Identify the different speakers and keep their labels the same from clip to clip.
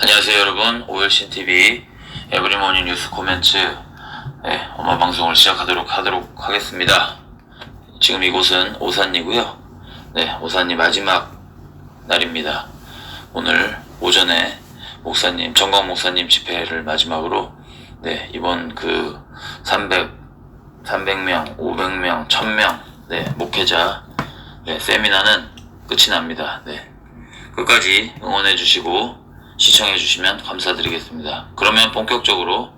Speaker 1: 안녕하세요 여러분, 오열신TV 에브리모닝 뉴스 코멘트 엄마 방송을 시작하도록 하겠습니다. 지금 이곳은 오산리고요. 오산리 마지막 날입니다. 오늘 오전에 정광 목사님 집회를 마지막으로 이번 300명, 500명, 1000명 목회자 세미나는 끝이 납니다. 끝까지 응원해주시고 시청해주시면 감사드리겠습니다. 그러면 본격적으로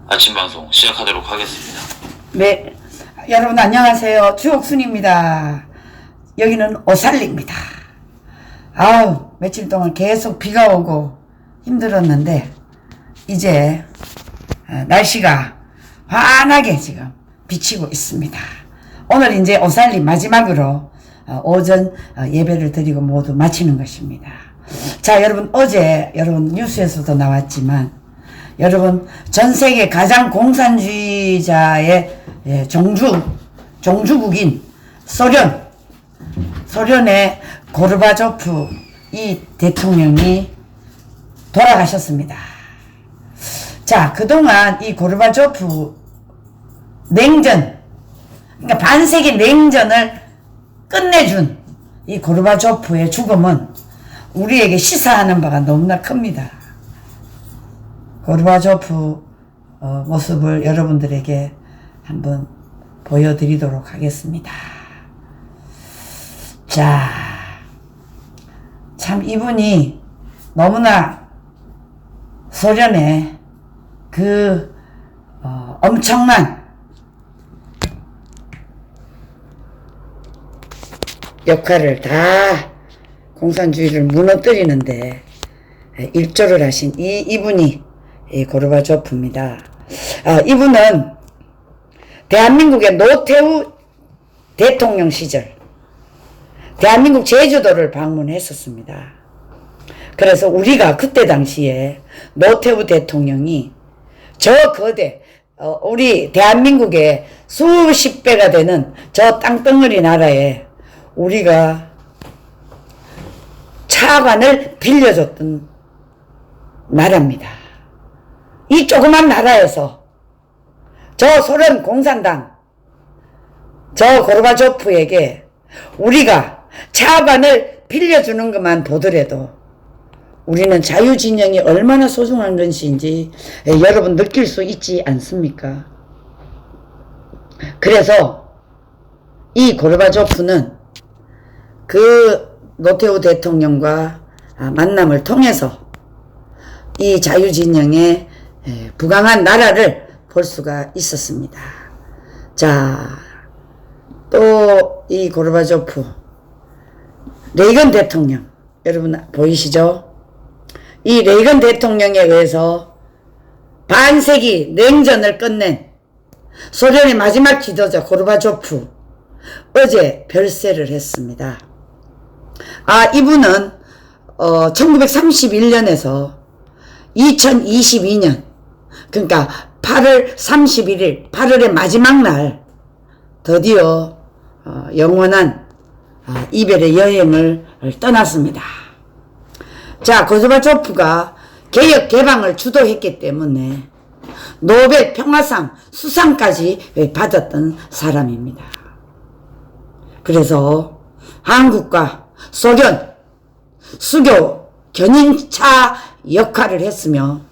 Speaker 1: 아침 방송 시작하도록 하겠습니다.
Speaker 2: 네, 여러분 안녕하세요. 주옥순입니다. 여기는 오산리입니다. 며칠 동안 계속 비가 오고 힘들었는데 이제 날씨가 환하게 지금 비치고 있습니다. 오늘 이제 오산리 마지막으로 오전 예배를 드리고 모두 마치는 것입니다. 자, 여러분 어제 뉴스에서도 나왔지만 여러분 전 세계 가장 공산주의자의 종주국인 소련의 고르바초프 이 대통령이 돌아가셨습니다. 자, 그동안 이 고르바초프 그러니까 반세기 냉전을 끝내준 이 고르바초프의 죽음은 우리에게 시사하는 바가 너무나 큽니다. 고르바초프 모습을 여러분들에게 한번 보여드리도록 하겠습니다. 자, 참 이분이 너무나 소련의 엄청난 역할을 다 공산주의를 무너뜨리는데 일조를 하신 이분이 고르바초프입니다. 이분은 대한민국의 노태우 대통령 시절 대한민국 제주도를 방문했었습니다. 그래서 우리가 그때 당시에 노태우 대통령이 저 거대 우리 대한민국의 수십 배가 되는 저 땅덩어리 나라에 우리가 차관을 빌려줬던 나라입니다. 이 조그만 나라에서 저 소련 공산당 저 고르바초프에게 우리가 차관을 빌려주는 것만 보더라도 우리는 자유진영이 얼마나 소중한 것인지 여러분 느낄 수 있지 않습니까? 그래서 이 고르바초프는 노태우 대통령과 만남을 통해서 이 자유진영의 부강한 나라를 볼 수가 있었습니다. 자, 또 이 고르바초프 레이건 대통령 여러분 보이시죠? 이 레이건 대통령에 의해서 반세기 냉전을 끝낸 소련의 마지막 지도자 고르바초프 어제 별세를 했습니다. 이분은 1931년에서 2022년 그러니까 8월 31일 8월의 마지막 날 드디어 영원한 이별의 여행을 떠났습니다. 자, 고르바초프가 개혁 개방을 주도했기 때문에 노벨 평화상 수상까지 받았던 사람입니다. 그래서 한국과 소련 수교 견인차 역할을 했으며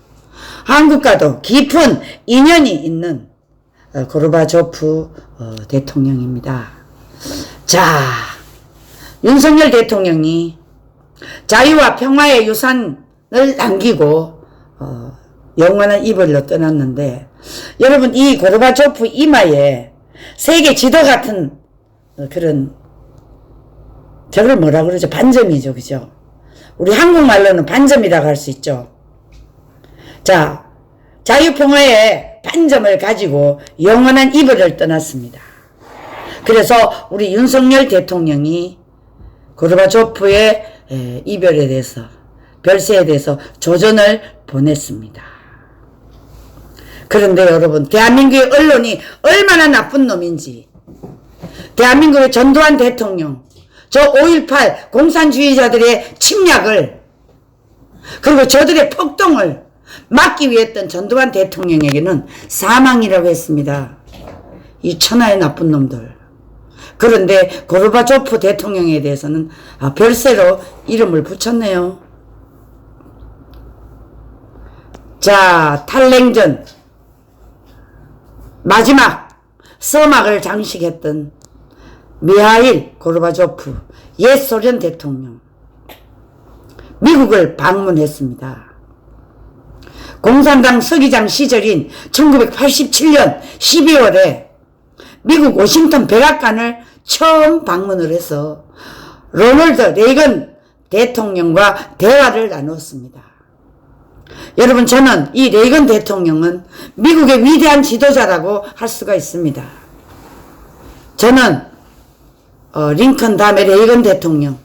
Speaker 2: 한국과도 깊은 인연이 있는 고르바초프 대통령입니다. 자, 윤석열 대통령이 자유와 평화의 유산을 남기고 영원한 이별로 떠났는데 여러분 이 고르바초프 이마에 세계 지도 같은 그런 저걸 뭐라 그러죠? 반점이죠. 그죠? 우리 한국말로는 반점이라고 할 수 있죠. 자, 자유평화의 반점을 가지고 영원한 이별을 떠났습니다. 그래서 우리 윤석열 대통령이 고르바초프의 이별에 대해서 별세에 대해서 조전을 보냈습니다. 그런데 여러분 대한민국의 언론이 얼마나 나쁜 놈인지 대한민국의 전두환 대통령 저 5.18 공산주의자들의 침략을 그리고 저들의 폭동을 막기 위해 했던 전두환 대통령에게는 사망이라고 했습니다. 이 천하의 나쁜 놈들. 그런데 고르바초프 대통령에 대해서는 별세로 이름을 붙였네요. 자, 탈냉전 마지막 서막을 장식했던 미하일 고르바초프 옛 소련 대통령 미국을 방문했습니다. 공산당 서기장 시절인 1987년 12월에 미국 워싱턴 백악관을 처음 방문을 해서 로널드 레이건 대통령과 대화를 나눴습니다. 여러분, 저는 이 레이건 대통령은 미국의 위대한 지도자라고 할 수가 있습니다. 저는 링컨 다음에 레이건 대통령,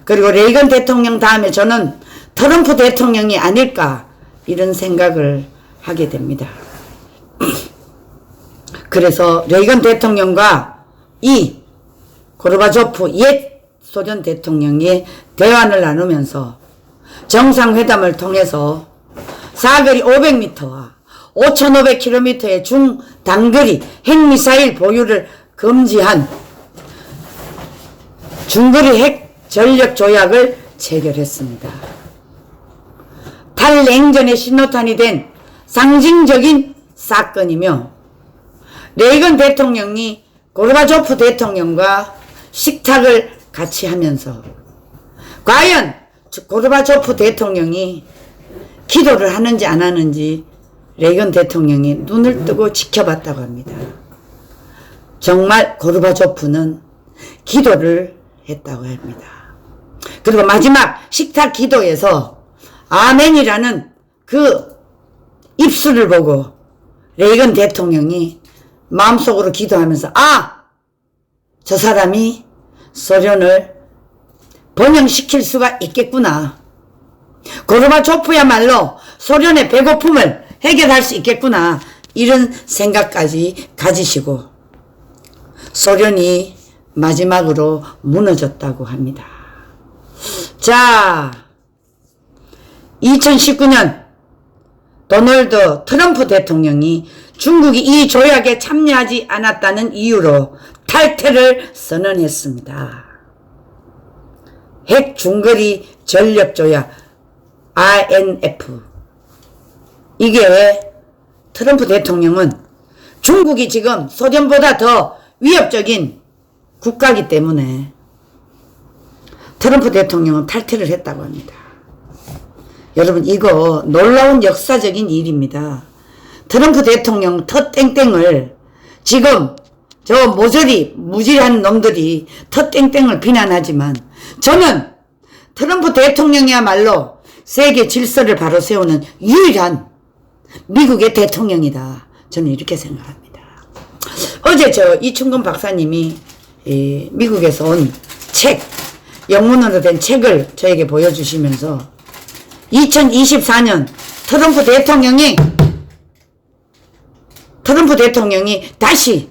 Speaker 2: 그리고 레이건 대통령 다음에 저는 트럼프 대통령이 아닐까 이런 생각을 하게 됩니다. 그래서 레이건 대통령과 이 고르바초프 옛 소련 대통령이 대화를 나누면서 정상회담을 통해서 사거리 500m와 5,500km의 중단거리 핵미사일 보유를 금지한 중거리 핵 전력 조약을 체결했습니다. 탈냉전의 신호탄이 된 상징적인 사건이며 레이건 대통령이 고르바초프 대통령과 식탁을 같이 하면서 과연 고르바초프 대통령이 기도를 하는지 안 하는지 레이건 대통령이 눈을 뜨고 지켜봤다고 합니다. 정말 고르바초프는 기도를 했다고 합니다. 그리고 마지막 식탁 기도에서 아멘이라는 그 입술을 보고 레이건 대통령이 마음속으로 기도하면서 저 사람이 소련을 번영시킬 수가 있겠구나. 고르바초프야말로 소련의 배고픔을 해결할 수 있겠구나. 이런 생각까지 가지시고 소련이 마지막으로 무너졌다고 합니다. 자, 2019년 도널드 트럼프 대통령이 중국이 이 조약에 참여하지 않았다는 이유로 탈퇴를 선언했습니다. 핵 중거리 전력 조약 INF. 이게 트럼프 대통령은 중국이 지금 소련보다 더 위협적인 국가이기 때문에 트럼프 대통령은 탈퇴를 했다고 합니다. 여러분, 이거 놀라운 역사적인 일입니다. 트럼프 대통령 터땡땡을 지금 저 모조리 무지한 놈들이 터땡땡을 비난하지만 저는 트럼프 대통령이야말로 세계 질서를 바로 세우는 유일한 미국의 대통령이다. 저는 이렇게 생각합니다. 어제 이충근 박사님이 미국에서 온 책, 영문으로 된 책을 저에게 보여주시면서 2024년 트럼프 대통령이 다시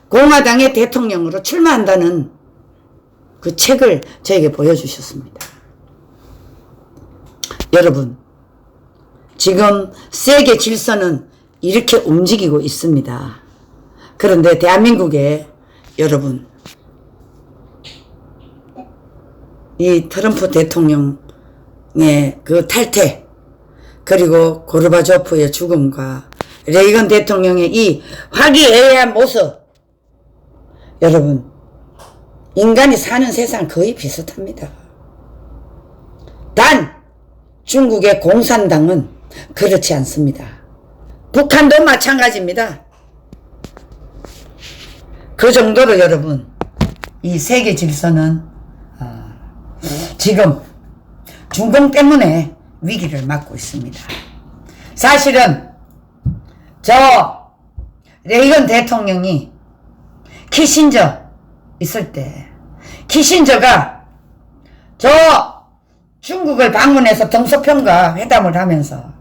Speaker 2: 공화당의 대통령으로 출마한다는 그 책을 저에게 보여주셨습니다. 여러분, 지금 세계 질서는 이렇게 움직이고 있습니다. 그런데 대한민국에 여러분, 이 트럼프 대통령의 그 탈퇴, 그리고 고르바초프의 죽음과 레이건 대통령의 이 화기애애한 모습, 여러분, 인간이 사는 세상 거의 비슷합니다. 단 중국의 공산당은 그렇지 않습니다. 북한도 마찬가지입니다. 그 정도로 여러분, 이 세계 질서는 지금 중공 때문에 위기를 맞고 있습니다. 사실은 저 레이건 대통령이 키신저 있을 때 키신저가 저 중국을 방문해서 덩소평과 회담을 하면서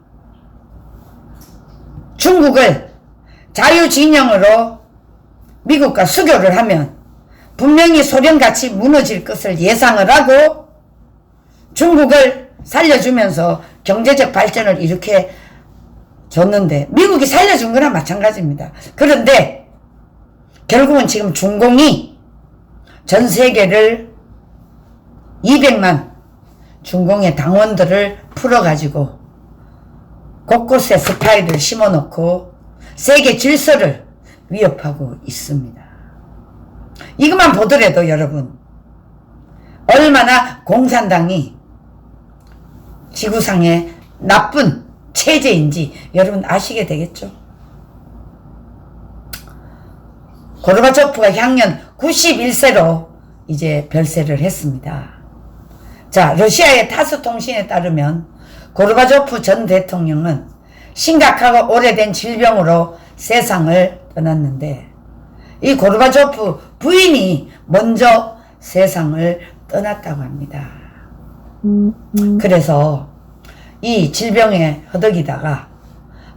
Speaker 2: 중국을 자유진영으로 미국과 수교를 하면 분명히 소련같이 무너질 것을 예상을 하고 중국을 살려주면서 경제적 발전을 이렇게 줬는데 미국이 살려준 거나 마찬가지입니다. 그런데 결국은 지금 중공이 전 세계를 200만 중공의 당원들을 풀어가지고 곳곳에 스파이를 심어놓고 세계 질서를 위협하고 있습니다. 이것만 보더라도 여러분 얼마나 공산당이 지구상의 나쁜 체제인지 여러분 아시게 되겠죠. 고르바초프가 향년 91세로 이제 별세를 했습니다. 자, 러시아의 타스 통신에 따르면 고르바초프 전 대통령은 심각하고 오래된 질병으로 세상을 떠났는데 이 고르바초프 부인이 먼저 세상을 떠났다고 합니다. 그래서 이 질병에 허덕이다가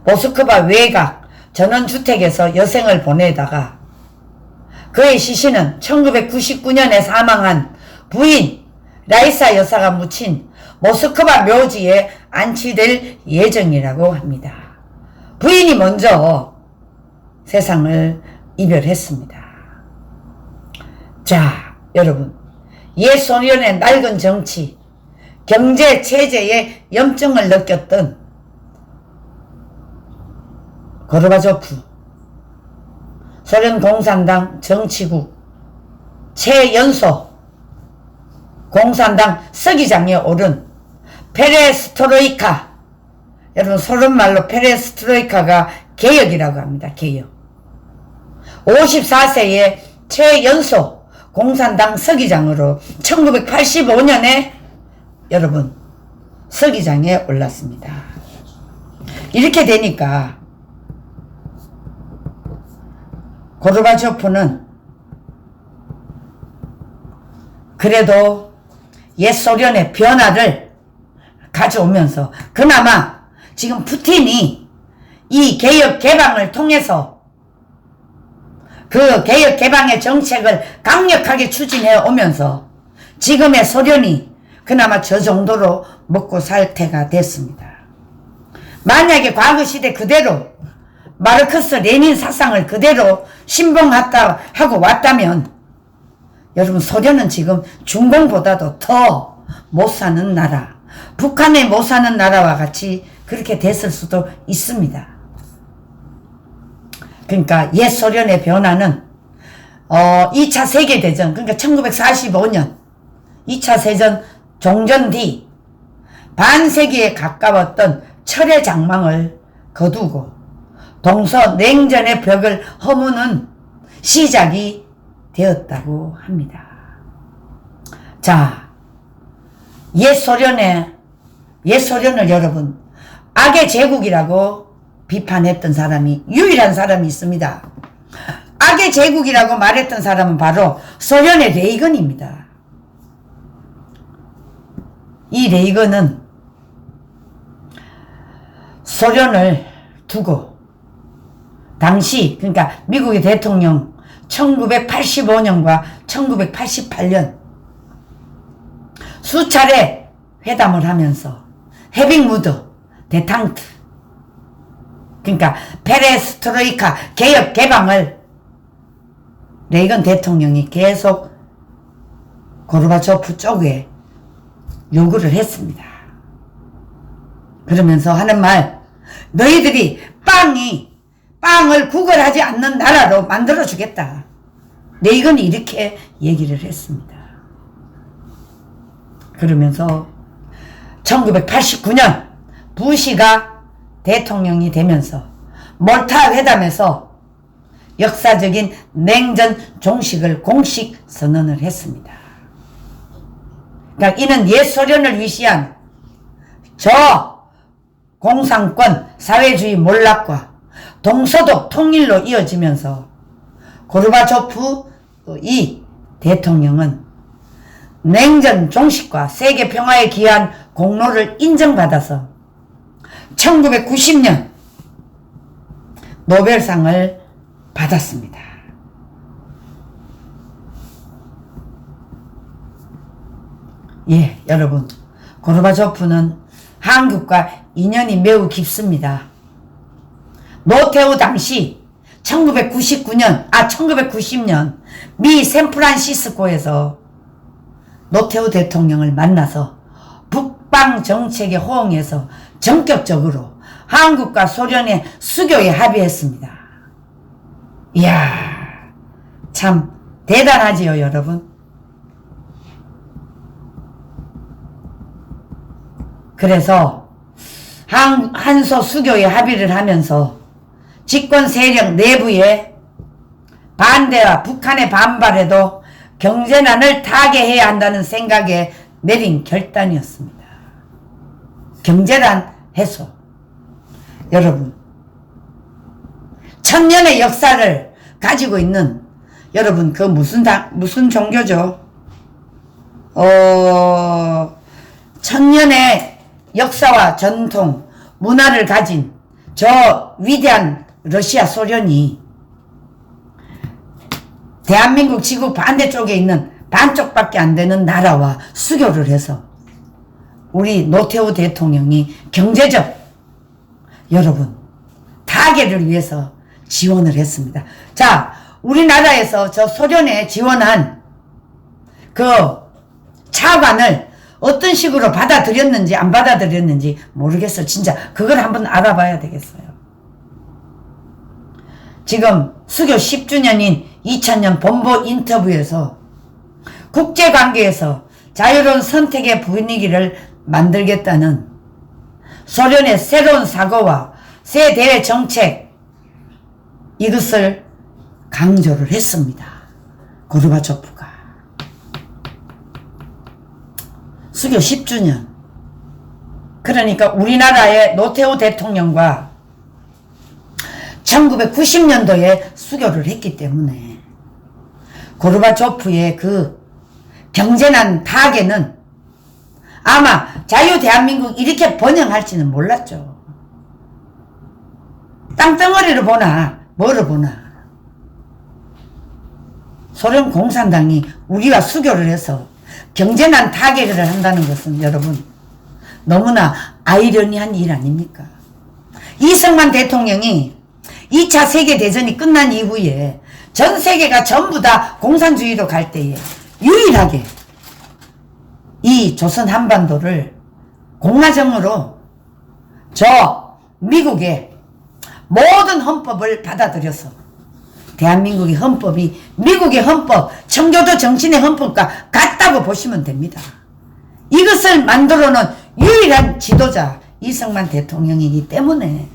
Speaker 2: 모스크바 외곽 전원주택에서 여생을 보내다가 그의 시신은 1999년에 사망한 부인 라이사 여사가 묻힌 모스크바 묘지에 안치될 예정이라고 합니다. 부인이 먼저 세상을 이별했습니다. 자, 여러분, 옛 소련의 낡은 정치, 경제 체제에 염증을 느꼈던 고르바초프, 소련 공산당 정치국 최연소 공산당 서기장에 오른 페레스트로이카, 여러분 소련말로 페레스트로이카가 개혁이라고 합니다. 개혁. 54세의 최연소 공산당 서기장으로 1985년에 여러분 서기장에 올랐습니다. 이렇게 되니까 고르바초프는 그래도 옛 소련의 변화를 가져오면서 그나마 지금 푸틴이 이 개혁 개방을 통해서 그 개혁 개방의 정책을 강력하게 추진해 오면서 지금의 소련이 그나마 저 정도로 먹고 살 때가 됐습니다. 만약에 과거 시대 그대로 마르크스 레닌 사상을 그대로 신봉하다 하고 왔다면 여러분 소련은 지금 중공보다도 더 못 사는 나라, 북한의 못 사는 나라와 같이 그렇게 됐을 수도 있습니다. 그러니까 옛 소련의 변화는 2차 세계대전, 그러니까 1945년 2차 세전 종전 뒤 반세기에 가까웠던 철의 장망을 거두고 동서냉전의 벽을 허무는 시작이 되었다고 합니다. 자, 옛 소련을 여러분 악의 제국이라고 비판했던 사람이 유일한 사람이 있습니다. 악의 제국이라고 말했던 사람은 바로 소련의 레이건입니다. 이 레이건은 소련을 두고 당시 그러니까 미국의 대통령 1985년과 1988년 수차례 회담을 하면서 헤빙무드, 데탕트 그러니까 페레스트로이카 개혁 개방을 레이건 대통령이 계속 고르바초프 쪽에 요구를 했습니다. 그러면서 하는 말, 너희들이 빵을 구걸하지 않는 나라로 만들어주겠다. 레이건이 이렇게 얘기를 했습니다. 그러면서 1989년 부시가 대통령이 되면서 몰타 회담에서 역사적인 냉전 종식을 공식 선언을 했습니다. 그러니까 이는 옛 소련을 위시한 저 공산권 사회주의 몰락과 동서독 통일로 이어지면서 고르바초프 이 대통령은 냉전 종식과 세계 평화에 기여한 공로를 인정받아서 1990년 노벨상을 받았습니다. 예, 여러분 고르바초프는 한국과 인연이 매우 깊습니다. 노태우 당시 1990년 미 샌프란시스코에서 노태우 대통령을 만나서 북방 정책에 호응해서 전격적으로 한국과 소련의 수교에 합의했습니다. 이야, 참 대단하지요, 여러분. 그래서 한소 수교에 합의를 하면서 집권 세력 내부의 반대와 북한의 반발에도 경제난을 타개해야 한다는 생각에 내린 결단이었습니다. 경제난 해소. 여러분, 천년의 역사를 가지고 있는, 여러분, 그 무슨 종교죠? 천년의 역사와 전통, 문화를 가진 저 위대한 러시아 소련이 대한민국 지구 반대쪽에 있는 반쪽밖에 안 되는 나라와 수교를 해서 우리 노태우 대통령이 경제적, 여러분, 타개를 위해서 지원을 했습니다. 자, 우리나라에서 저 소련에 지원한 그 차관을 어떤 식으로 받아들였는지 안 받아들였는지 모르겠어요. 진짜 그걸 한번 알아봐야 되겠어요. 지금 수교 10주년인 2000년 본보 인터뷰에서 국제관계에서 자유로운 선택의 분위기를 만들겠다는 소련의 새로운 사고와 새 대외 정책, 이것을 강조를 했습니다. 고르바초프가. 수교 10주년. 그러니까 우리나라의 노태우 대통령과 1990년도에 수교를 했기 때문에 고르바초프의 그 경제난 타개는 아마 자유 대한민국 이렇게 번영할지는 몰랐죠. 땅덩어리를 보나 뭐를 보나. 소련 공산당이 우리가 수교를 해서 경제난 타개를 한다는 것은 여러분 너무나 아이러니한 일 아닙니까? 이승만 대통령이 2차 세계대전이 끝난 이후에 전 세계가 전부 다 공산주의로 갈 때에 유일하게 이 조선 한반도를 공화정으로 저 미국의 모든 헌법을 받아들여서 대한민국의 헌법이 미국의 헌법, 청교도 정신의 헌법과 같다고 보시면 됩니다. 이것을 만들어 놓은 유일한 지도자 이승만 대통령이기 때문에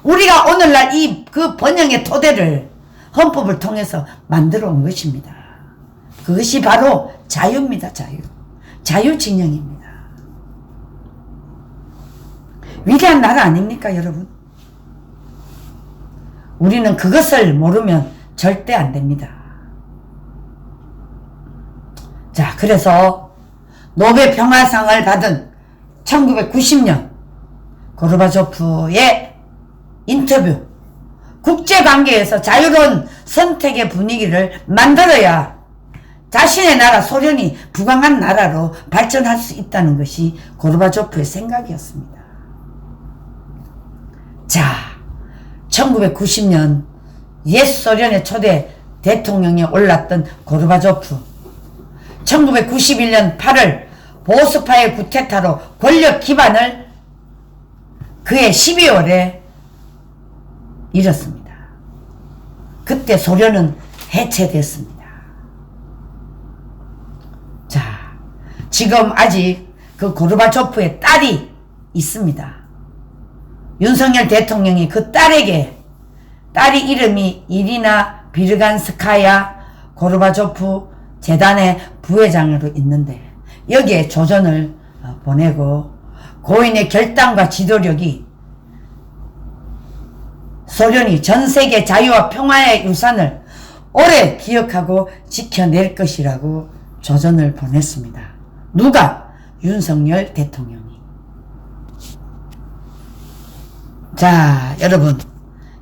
Speaker 2: 우리가 오늘날 이 그 번영의 토대를 헌법을 통해서 만들어 온 것입니다. 그것이 바로 자유입니다. 자유. 자유진영입니다. 위대한 나라 아닙니까, 여러분? 우리는 그것을 모르면 절대 안 됩니다. 자, 그래서 노벨 평화상을 받은 1990년 고르바초프의 인터뷰, 국제관계에서 자유로운 선택의 분위기를 만들어야 자신의 나라 소련이 부강한 나라로 발전할 수 있다는 것이 고르바초프의 생각이었습니다. 자, 1990년 옛 소련의 초대 대통령에 올랐던 고르바초프, 1991년 8월 보스파의 쿠데타로 권력 기반을 그해 12월에 잃었습니다. 그때 소련은 해체됐습니다. 자, 지금 아직 그 고르바초프의 딸이 있습니다. 윤석열 대통령이 그 딸에게, 딸이 이름이 이리나 비르간스카야 고르바초프 재단의 부회장으로 있는데 여기에 조전을 보내고 고인의 결단과 지도력이 소련이 전세계 자유와 평화의 유산을 오래 기억하고 지켜낼 것이라고 조전을 보냈습니다. 누가? 윤석열 대통령이. 자, 여러분,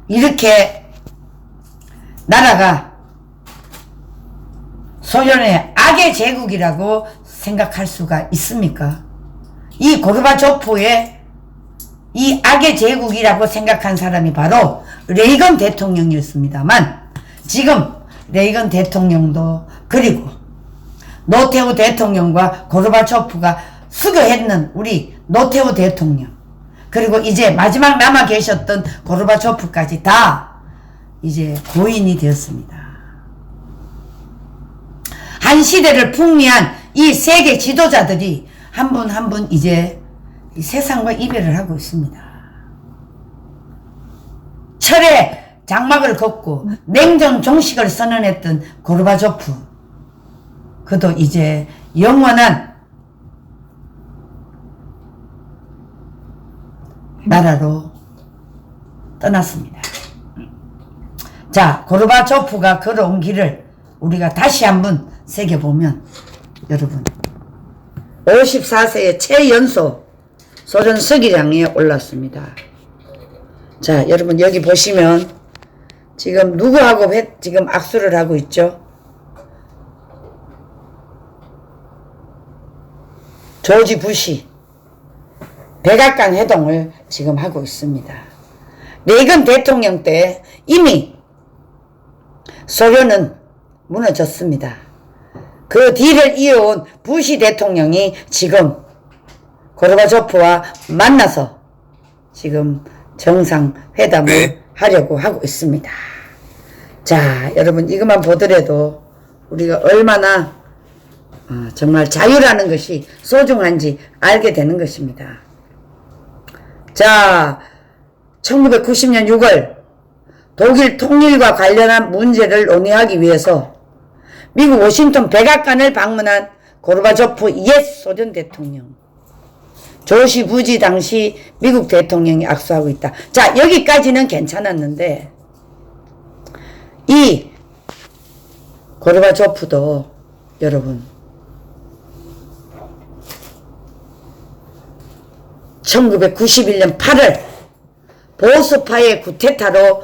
Speaker 2: 이렇게 나라가 소련의 악의 제국이라고 생각할 수가 있습니까? 이 고르바초프의 이 악의 제국이라고 생각한 사람이 바로 레이건 대통령이었습니다만, 지금 레이건 대통령도 그리고 노태우 대통령과 고르바초프가 수교했는 우리 노태우 대통령, 그리고 이제 마지막 남아 계셨던 고르바초프까지 다 이제 고인이 되었습니다. 한 시대를 풍미한 이 세계 지도자들이 한 분 한 분 이제 이 세상과 이별을 하고 있습니다. 철의 장막을 걷고 냉전 종식을 선언했던 고르바초프, 그도 이제 영원한 나라로 떠났습니다. 자, 고르바초프가 걸어온 길을 우리가 다시 한번 새겨보면, 여러분 54세의 최연소 소련 서기장에 올랐습니다. 자, 여러분 여기 보시면 지금 누구하고 지금 악수를 하고 있죠? 조지 부시 백악관 회동을 지금 하고 있습니다. 레이건 대통령 때 이미 소련은 무너졌습니다. 그 뒤를 이어온 부시 대통령이 지금 고르바초프와 만나서 지금 정상회담을 하려고 하고 있습니다. 자, 여러분 이것만 보더라도 우리가 얼마나 정말 자유라는 것이 소중한지 알게 되는 것입니다. 자, 1990년 6월 독일 통일과 관련한 문제를 논의하기 위해서 미국 워싱턴 백악관을 방문한 고르바초프 옛 소련 대통령 조시 부지 당시 미국 대통령이 악수하고 있다. 자, 여기까지는 괜찮았는데 이 고르바초프도 여러분 1991년 8월 보수파의 구테타로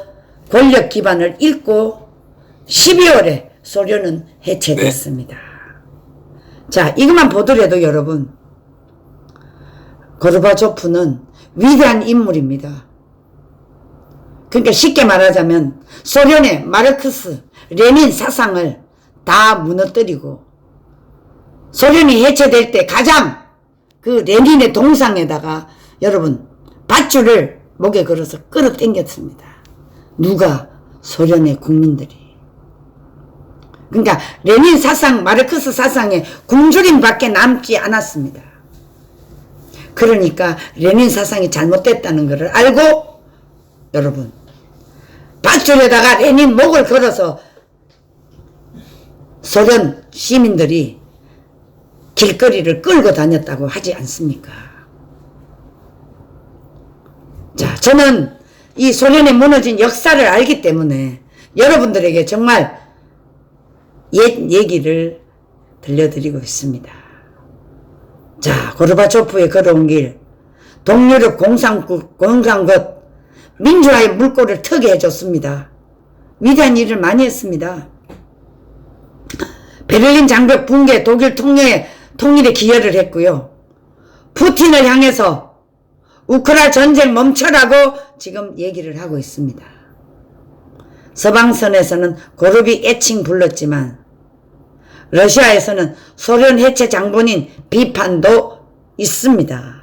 Speaker 2: 권력 기반을 잃고 12월에 소련은 해체됐습니다. 자, 이것만 보더라도 여러분 고르바초프는 위대한 인물입니다. 그러니까 쉽게 말하자면 소련의 마르크스, 레닌 사상을 다 무너뜨리고 소련이 해체될 때 가장 그 레닌의 동상에다가 여러분 밧줄을 목에 걸어서 끌어당겼습니다. 누가? 소련의 국민들이. 그러니까 레닌 사상, 마르크스 사상에 굶주림밖에 남지 않았습니다. 그러니까 레닌 사상이 잘못됐다는 것을 알고 여러분 밧줄에다가 레닌 목을 걸어서 소련 시민들이 길거리를 끌고 다녔다고 하지 않습니까? 자, 저는 이 소련의 무너진 역사를 알기 때문에 여러분들에게 정말 옛 얘기를 들려드리고 있습니다. 자, 고르바초프의 걸어온 길, 동유럽 공산국, 민주화의 물꼬를 트게 해줬습니다. 위대한 일을 많이 했습니다. 베를린 장벽 붕괴, 독일 통일에 기여를 했고요. 푸틴을 향해서 우크라이나 전쟁 멈춰라고 지금 얘기를 하고 있습니다. 서방선에서는 고르비 애칭 불렀지만 러시아에서는 소련 해체 장본인 비판도 있습니다.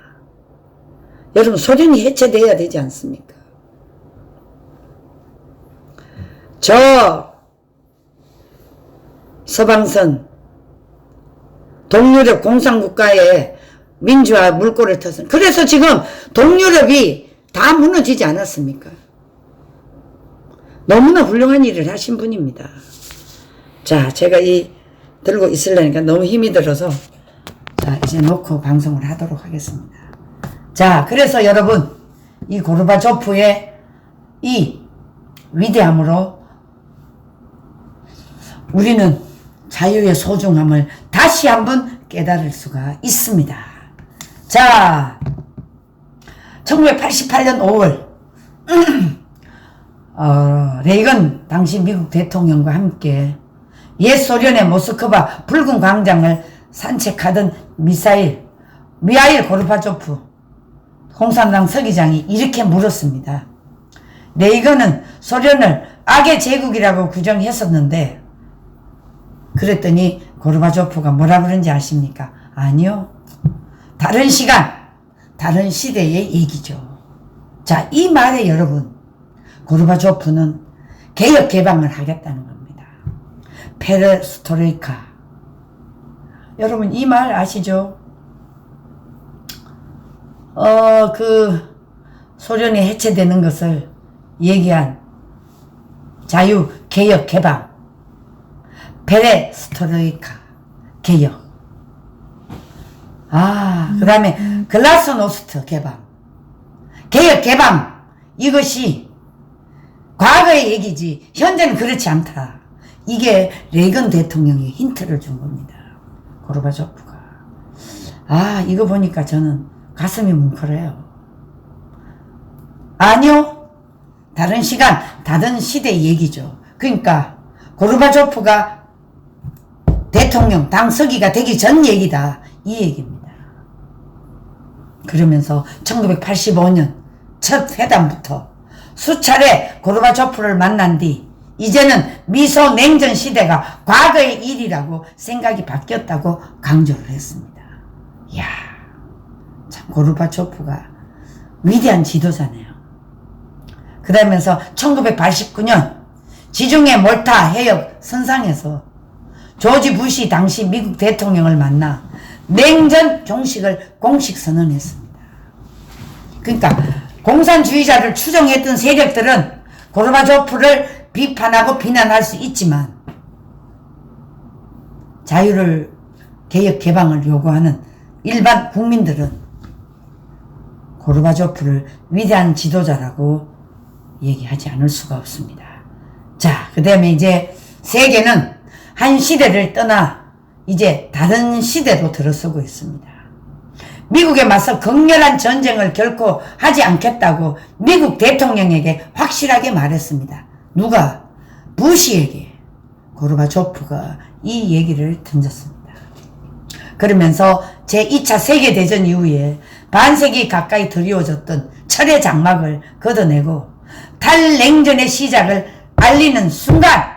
Speaker 2: 여러분 소련이 해체돼야 되지 않습니까? 저 서방선 동유럽 공산국가의 민주화 물꼬를 터서 그래서 지금 동유럽이 다 무너지지 않았습니까? 너무나 훌륭한 일을 하신 분입니다. 자, 제가 들고 있으려니까 너무 힘이 들어서 자, 이제 놓고 방송을 하도록 하겠습니다. 자, 그래서 여러분 이 고르바초프의 이 위대함으로 우리는 자유의 소중함을 다시 한번 깨달을 수가 있습니다. 자, 1988년 5월 레이건 당시 미국 대통령과 함께 옛 소련의 모스크바 붉은 광장을 산책하던 미사일 미하일 고르바초프 공산당 서기장이 이렇게 물었습니다. 레이건은 소련을 악의 제국이라고 규정했었는데, 그랬더니 고르바초프가 뭐라 그런지 아십니까? 아니요. 다른 시간, 다른 시대의 얘기죠. 자, 이 말에 여러분, 고르바초프는 개혁 개방을 하겠다는 겁니다. 페레스트로이카. 여러분 이 말 아시죠? 소련이 해체되는 것을 얘기한 자유, 개혁, 개방. 페레스트로이카, 개혁. 그 다음에 글라스노스트, 개방. 개혁, 개방. 이것이 과거의 얘기지 현재는 그렇지 않다. 이게 레이건 대통령이 힌트를 준 겁니다. 고르바초프가. 이거 보니까 저는 가슴이 뭉클해요. 아니요. 다른 시간, 다른 시대의 얘기죠. 그러니까 고르바초프가 대통령, 당서기가 되기 전 얘기다. 이 얘기입니다. 그러면서 1985년 첫 회담부터 수차례 고르바초프를 만난 뒤 이제는 미소 냉전 시대가 과거의 일이라고 생각이 바뀌었다고 강조를 했습니다. 이야, 참 고르바초프가 위대한 지도자네요. 그러면서 1989년 지중해 몰타 해역 선상에서 조지 부시 당시 미국 대통령을 만나 냉전 종식을 공식 선언했습니다. 그러니까 공산주의자를 추종했던 세력들은 고르바초프를 비판하고 비난할 수 있지만 자유를 개혁 개방을 요구하는 일반 국민들은 고르바초프를 위대한 지도자라고 얘기하지 않을 수가 없습니다. 자, 그 다음에 이제 세계는 한 시대를 떠나 이제 다른 시대로 들어서고 있습니다. 미국에 맞서 극렬한 전쟁을 결코 하지 않겠다고 미국 대통령에게 확실하게 말했습니다. 누가? 부시에게 고르바초프가 이 얘기를 던졌습니다. 그러면서 제2차 세계대전 이후에 반세기 가까이 드리워졌던 철의 장막을 걷어내고 탈냉전의 시작을 알리는 순간,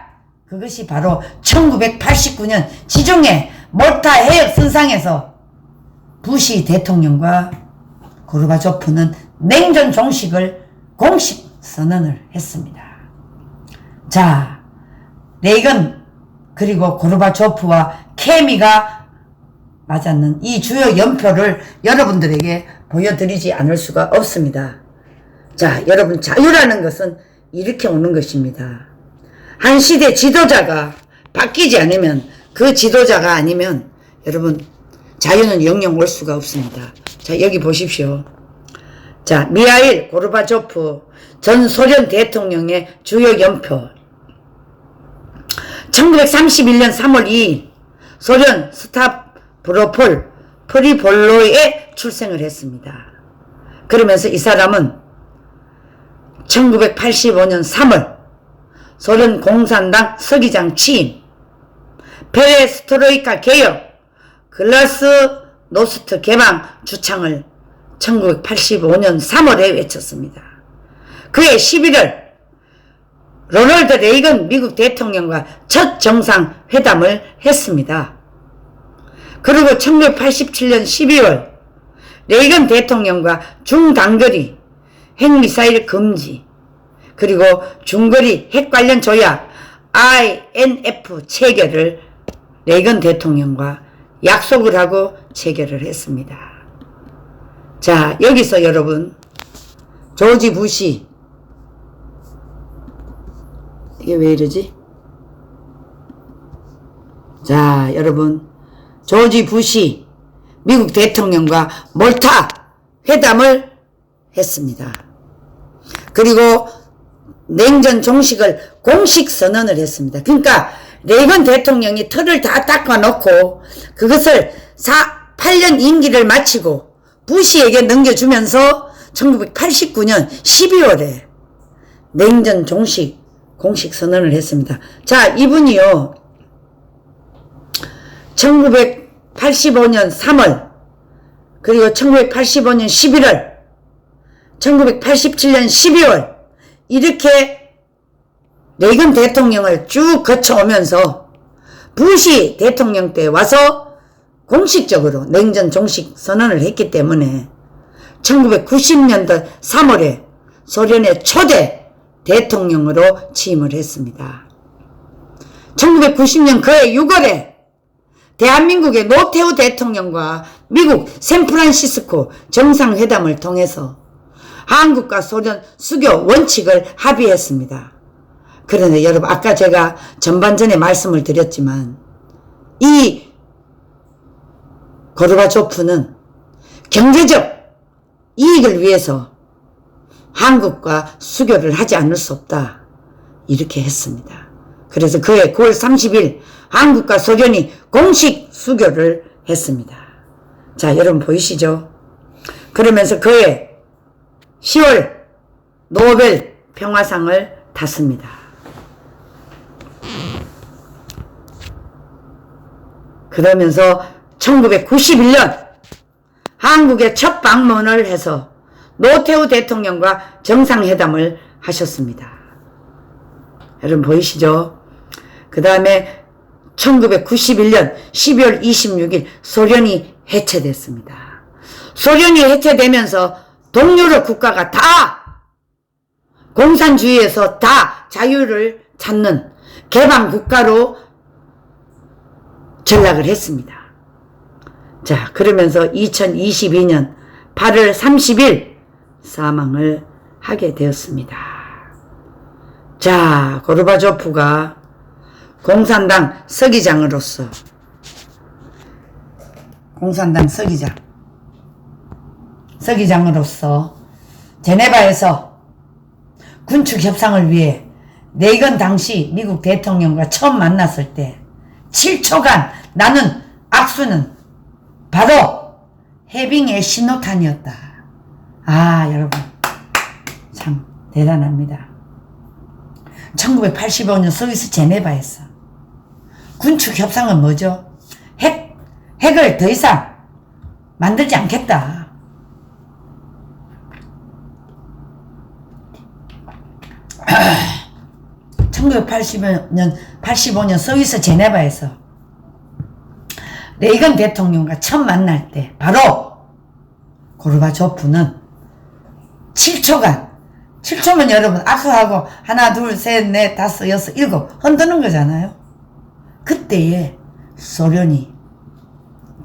Speaker 2: 그것이 바로 1989년 지중해 몰타 해역 선상에서 부시 대통령과 고르바초프는 냉전 종식을 공식 선언을 했습니다. 자, 레이건 그리고 고르바초프와 케미가 맞았는 이 주요 연표를 여러분들에게 보여드리지 않을 수가 없습니다. 자, 여러분, 자유라는 것은 이렇게 오는 것입니다. 한 시대 지도자가 바뀌지 않으면, 그 지도자가 아니면 여러분 자유는 영영 올 수가 없습니다. 자, 여기 보십시오. 자, 미하일 고르바초프 전 소련 대통령의 주요 연표. 1931년 3월 2일 소련 스타브로폴 프리볼로에 출생을 했습니다. 그러면서 이 사람은 1985년 3월 소련 공산당 서기장 취임, 페레스트로이카 개혁, 글라스노스트 개방 주창을 1985년 3월에 외쳤습니다. 그해 11월 로널드 레이건 미국 대통령과 첫 정상회담을 했습니다. 그리고 1987년 12월 레이건 대통령과 중단거리 핵미사일 금지, 그리고 중거리 핵 관련 조약 INF 체결을 레이건 대통령과 약속을 하고 체결을 했습니다. 자, 여기서 여러분 조지 부시, 이게 왜 이러지? 자, 여러분 조지 부시 미국 대통령과 몰타 회담을 했습니다. 그리고 냉전 종식을 공식 선언을 했습니다. 그러니까 레이건 대통령이 털을 다 닦아놓고 그것을 8년 임기를 마치고 부시에게 넘겨주면서 1989년 12월에 냉전 종식 공식 선언을 했습니다. 자, 이분이요 1985년 3월 그리고 1985년 11월, 1987년 12월 이렇게 레이건 대통령을 쭉 거쳐오면서 부시 대통령 때 와서 공식적으로 냉전 종식 선언을 했기 때문에 1990년도 3월에 소련의 초대 대통령으로 취임을 했습니다. 1990년 그해 6월에 대한민국의 노태우 대통령과 미국 샌프란시스코 정상회담을 통해서 한국과 소련 수교 원칙을 합의했습니다. 그런데 여러분, 아까 제가 전반전에 말씀을 드렸지만 이 고르바초프는 경제적 이익을 위해서 한국과 수교를 하지 않을 수 없다, 이렇게 했습니다. 그래서 그해 9월 30일 한국과 소련이 공식 수교를 했습니다. 자, 여러분 보이시죠? 그러면서 그해 10월 노벨 평화상을 탔습니다. 그러면서 1991년 한국에 첫 방문을 해서 노태우 대통령과 정상회담을 하셨습니다. 여러분 보이시죠? 그 다음에 1991년 12월 26일 소련이 해체됐습니다. 소련이 해체되면서 동유럽 국가가 다 공산주의에서 다 자유를 찾는 개방 국가로 전락을 했습니다. 자, 그러면서 2022년 8월 30일 사망을 하게 되었습니다. 자, 고르바초프가 공산당 서기장으로서 제네바에서 군축 협상을 위해 레이건 당시 미국 대통령과 처음 만났을 때 7초간 나눈 악수는 바로 해빙의 신호탄이었다. 아, 여러분 참 대단합니다. 1985년 스위스 제네바에서 군축 협상은 뭐죠? 핵을 더 이상 만들지 않겠다. (1985년) 스위스 제네바에서 레이건 대통령과 처음 만날 때 바로 고르바초프는 7초면 여러분 악수하고 하나 둘 셋 넷 다섯 여섯 일곱 흔드는 거잖아요. 그때에 소련이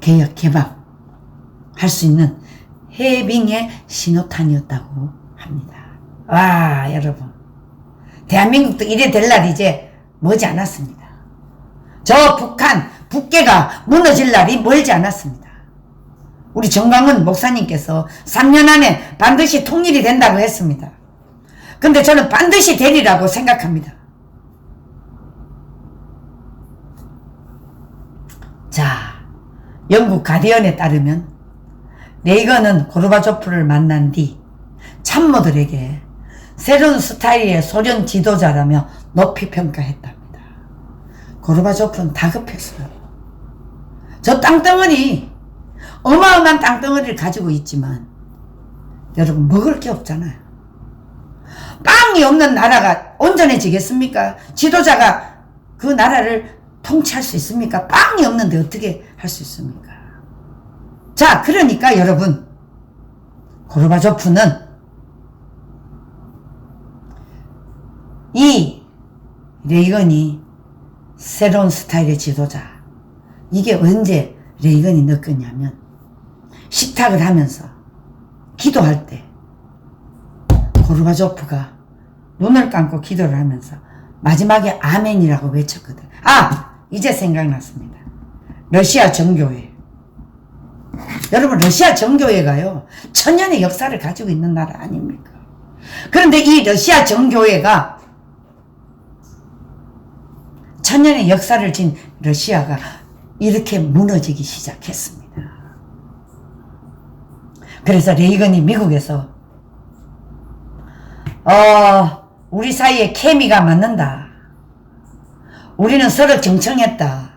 Speaker 2: 개혁 개방 할 수 있는 해빙의 신호탄이었다고 합니다. 와, 여러분, 대한민국도 이래 될 날이 이제 머지 않았습니다. 저 북계가 무너질 날이 멀지 않았습니다. 우리 정광훈 목사님께서 3년 안에 반드시 통일이 된다고 했습니다. 근데 저는 반드시 되리라고 생각합니다. 자, 영국 가디언에 따르면 레이건은 고르바초프를 만난 뒤 참모들에게 새로운 스타일의 소련 지도자라며 높이 평가했답니다. 고르바초프는 다급했어요. 저 땅덩어리, 어마어마한 땅덩어리를 가지고 있지만 여러분 먹을 게 없잖아요. 빵이 없는 나라가 온전해지겠습니까? 지도자가 그 나라를 통치할 수 있습니까? 빵이 없는데 어떻게 할 수 있습니까? 자, 그러니까 여러분, 고르바초프는 이 레이건이 새로운 스타일의 지도자, 이게 언제 레이건이 느꼈냐면 식탁을 하면서 기도할 때 고르바초프가 눈을 감고 기도를 하면서 마지막에 아멘이라고 외쳤거든. 아, 이제 생각났습니다. 러시아 정교회. 여러분, 러시아 정교회가요, 천년의 역사를 가지고 있는 나라 아닙니까? 그런데 이 러시아 정교회가, 천년의 역사를 진 러시아가 이렇게 무너지기 시작했습니다. 그래서 레이건이 미국에서 우리 사이에 케미가 맞는다. 우리는 서로 정청했다.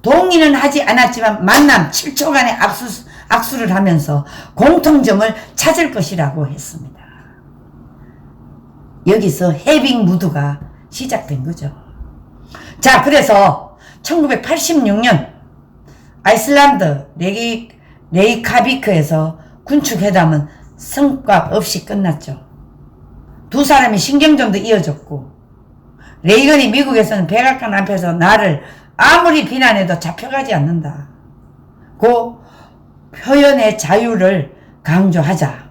Speaker 2: 동의는 하지 않았지만 만남 7초간의 악수를 하면서 공통점을 찾을 것이라고 했습니다. 여기서 해빙 무드가 시작된 거죠. 자, 그래서 1986년 아이슬란드 레이카비크에서 군축회담은 성과 없이 끝났죠. 두 사람이 신경전도 이어졌고, 레이건이 미국에서는 백악관 앞에서 나를 아무리 비난해도 잡혀가지 않는다. 고 표현의 자유를 강조하자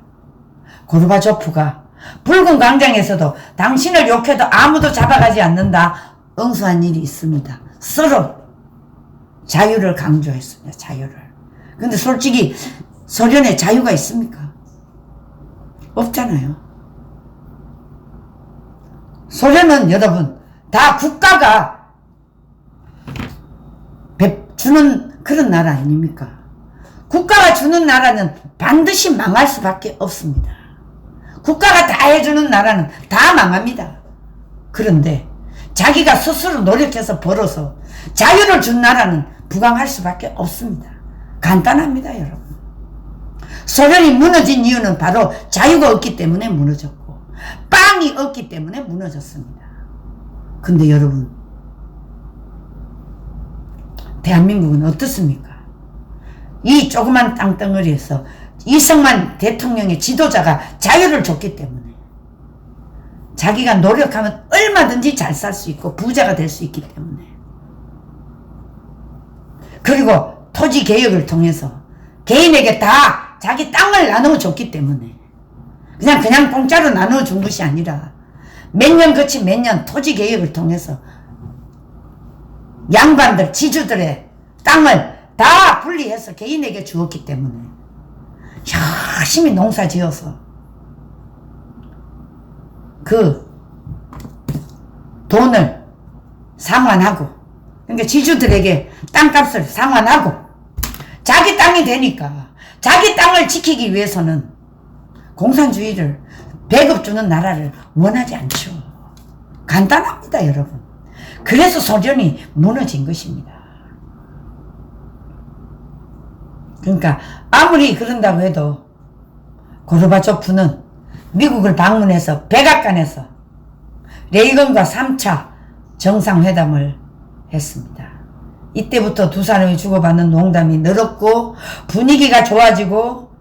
Speaker 2: 고르바초프가 붉은 광장에서도 당신을 욕해도 아무도 잡아가지 않는다 응수한 일이 있습니다. 서로 자유를 강조했습니다. 자유를. 근데 솔직히 소련에 자유가 있습니까? 없잖아요. 소련은 여러분 다 국가가 주는 그런 나라 아닙니까? 국가가 주는 나라는 반드시 망할 수밖에 없습니다. 국가가 다 해주는 나라는 다 망합니다. 그런데 자기가 스스로 노력해서 벌어서 자유를 준 나라는 부강할 수밖에 없습니다. 간단합니다, 여러분. 소련이 무너진 이유는 바로 자유가 없기 때문에 무너졌고 빵이 없기 때문에 무너졌습니다. 근데 여러분, 대한민국은 어떻습니까? 이 조그만 땅덩어리에서 이승만 대통령의 지도자가 자유를 줬기 때문에 자기가 노력하면 얼마든지 잘 살 수 있고 부자가 될 수 있기 때문에, 그리고 토지 개혁을 통해서 개인에게 다 자기 땅을 나누어 줬기 때문에 그냥 공짜로 나누어 준 것이 아니라 몇 년 거친 몇 년 토지 개혁을 통해서 양반들, 지주들의 땅을 다 분리해서 개인에게 주었기 때문에 열심히 농사 지어서 그 돈을 상환하고, 그러니까 지주들에게 땅값을 상환하고 자기 땅이 되니까 자기 땅을 지키기 위해서는 공산주의를 배급 주는 나라를 원하지 않죠. 간단합니다, 여러분. 그래서 소련이 무너진 것입니다. 그러니까 아무리 그런다고 해도 고르바초프는 미국을 방문해서 백악관에서 레이건과 3차 정상회담을 했습니다. 이때부터 두 사람이 주고받는 농담이 늘었고 분위기가 좋아지고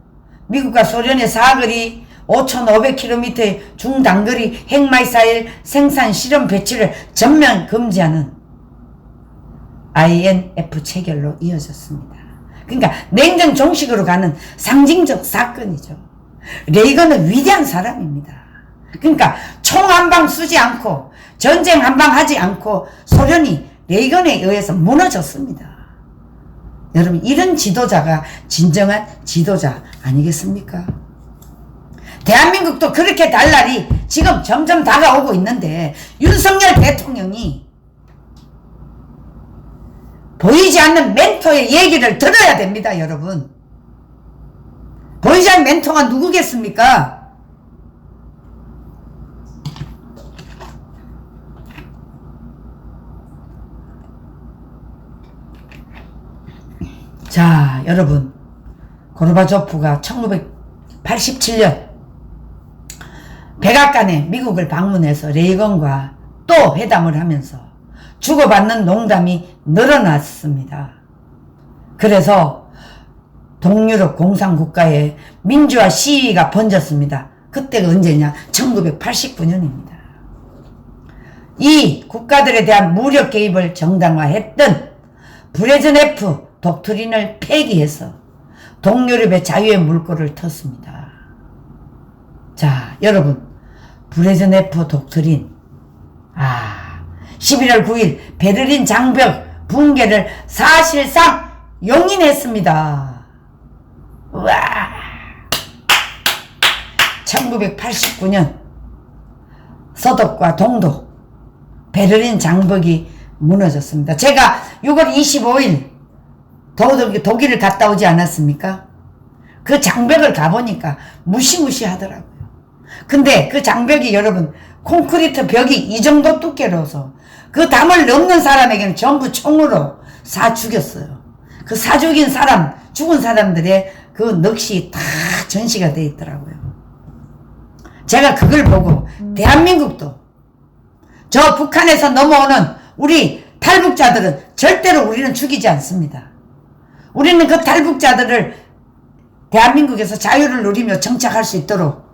Speaker 2: 미국과 소련의 사거리 5,500km의 중단거리 핵미사일 생산 실험 배치를 전면 금지하는 INF 체결로 이어졌습니다. 그러니까 냉전 종식으로 가는 상징적 사건이죠. 레이건은 위대한 사람입니다. 그러니까 총 한 방 쏘지 않고 전쟁 한 방 하지 않고 소련이 레이건에 의해서 무너졌습니다. 여러분, 이런 지도자가 진정한 지도자 아니겠습니까? 대한민국도 그렇게 될 날이 지금 점점 다가오고 있는데 윤석열 대통령이 보이지 않는 멘토의 얘기를 들어야 됩니다, 여러분. 보이지 않는 멘토가 누구겠습니까? 자, 여러분, 고르바초프가 1987년 백악관에 미국을 방문해서 레이건과 또 회담을 하면서 주고받는 농담이 늘어났습니다. 그래서 동유럽 공산국가에 민주화 시위가 번졌습니다. 그때가 언제냐? 1989년입니다. 이 국가들에 대한 무력 개입을 정당화했던 브레즈네프 독트린을 폐기해서 동유럽의 자유의 물꼬를 텄습니다. 자, 여러분, 브레즈네프 독트린, 11월 9일 베를린 장벽 붕괴를 사실상 용인했습니다. 우와! 1989년 서독과 동독 베를린 장벽이 무너졌습니다. 제가 6월 25일 독일을 갔다 오지 않았습니까? 그 장벽을 가보니까 무시무시하더라고요. 근데 그 장벽이 여러분 콘크리트 벽이 이 정도 두께로서 그 담을 넘는 사람에게는 전부 총으로 사 죽였어요. 그 사 죽인 사람, 죽은 사람들의 그 넋이 다 전시가 되어 있더라고요. 제가 그걸 보고 대한민국도 저 북한에서 넘어오는 우리 탈북자들은 절대로 우리는 죽이지 않습니다. 우리는 그 탈북자들을 대한민국에서 자유를 누리며 정착할 수 있도록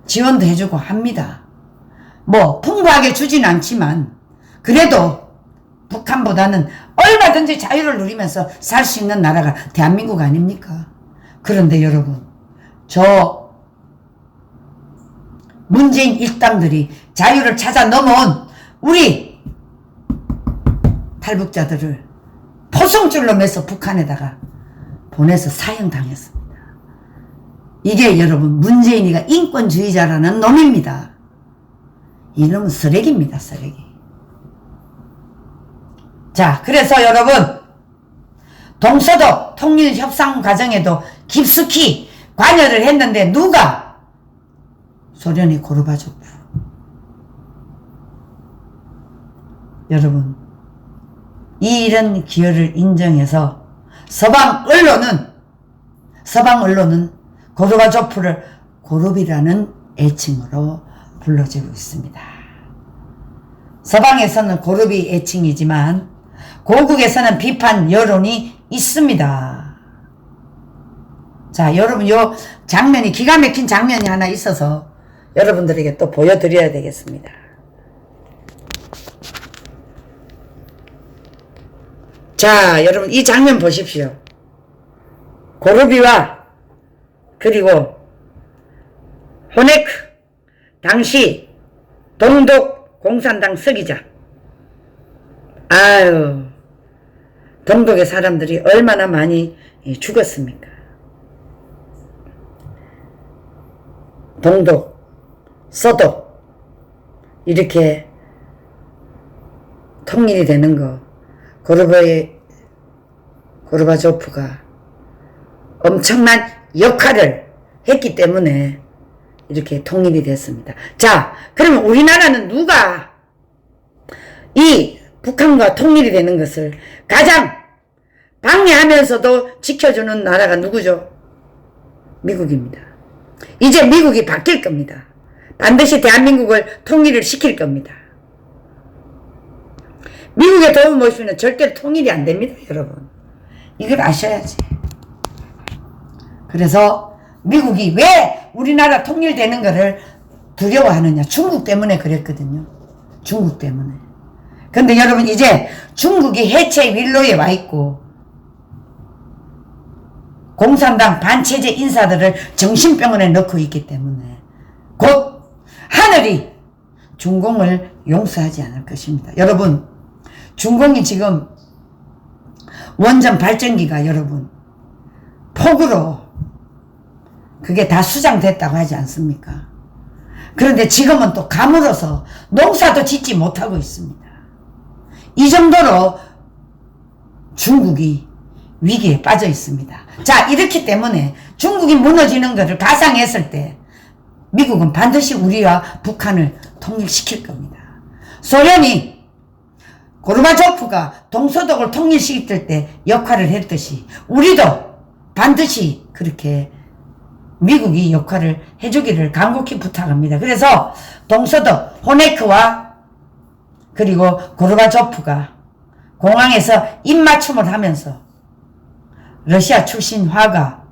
Speaker 2: 지원도 해주고 합니다. 뭐 풍부하게 주진 않지만 그래도 북한보다는 얼마든지 자유를 누리면서 살 수 있는 나라가 대한민국 아닙니까? 그런데 여러분, 저 문재인 일당들이 자유를 찾아 넘어온 우리 탈북자들을 포성줄로 매서 북한에다가 보내서 사형당했습니다. 이게 여러분 문재인이가 인권주의자라는 놈입니다. 이놈은 쓰레기입니다. 쓰레기. 자, 그래서 여러분 동서독 통일협상 과정에도 깊숙이 관여를 했는데 누가? 소련의 고르바초프. 여러분, 이런 기여를 인정해서 서방 언론은 고르바초프를 고르비라는 애칭으로 불러주고 있습니다. 서방에서는 고르비 애칭이지만 고국에서는 비판 여론이 있습니다. 자, 여러분 요 장면이 기가 막힌 장면이 하나 있어서 여러분들에게 또 보여드려야 되겠습니다. 자, 여러분 이 장면 보십시오. 고르비와 그리고 호네크 당시 동독 공산당 서기자. 아유, 동독의 사람들이 얼마나 많이 죽었습니까? 동독, 서독 이렇게 통일이 되는 거 고르바초프가 엄청난 역할을 했기 때문에 이렇게 통일이 됐습니다. 자, 그러면 우리나라는 누가 이 북한과 통일이 되는 것을 가장 방해하면서도 지켜주는 나라가 누구죠? 미국입니다. 이제 미국이 바뀔 겁니다. 반드시 대한민국을 통일을 시킬 겁니다. 미국의 도움 없이는 절대로 통일이 안 됩니다, 여러분. 이걸 아셔야지. 그래서 미국이 왜 우리나라 통일되는 거를 두려워하느냐? 중국 때문에 그랬거든요. 중국 때문에. 근데 여러분 이제 중국이 해체 윌로에 와 있고 공산당 반체제 인사들을 정신병원에 넣고 있기 때문에 곧 하늘이 중공을 용서하지 않을 것입니다. 여러분, 중공이 지금 원전 발전기가 여러분 폭우로 그게 다 수장됐다고 하지 않습니까? 그런데 지금은 또 가물어서 농사도 짓지 못하고 있습니다. 이 정도로 중국이 위기에 빠져 있습니다. 자, 이렇기 때문에 중국이 무너지는 것을 가상했을 때 미국은 반드시 우리와 북한을 통일시킬 겁니다. 소련이 고르바초프가 동서독을 통일시킬 때 역할을 했듯이 우리도 반드시 그렇게 미국이 역할을 해주기를 간곡히 부탁합니다. 그래서 동서독 호네크와 그리고 고르바초프가 공항에서 입맞춤을 하면서 러시아 출신 화가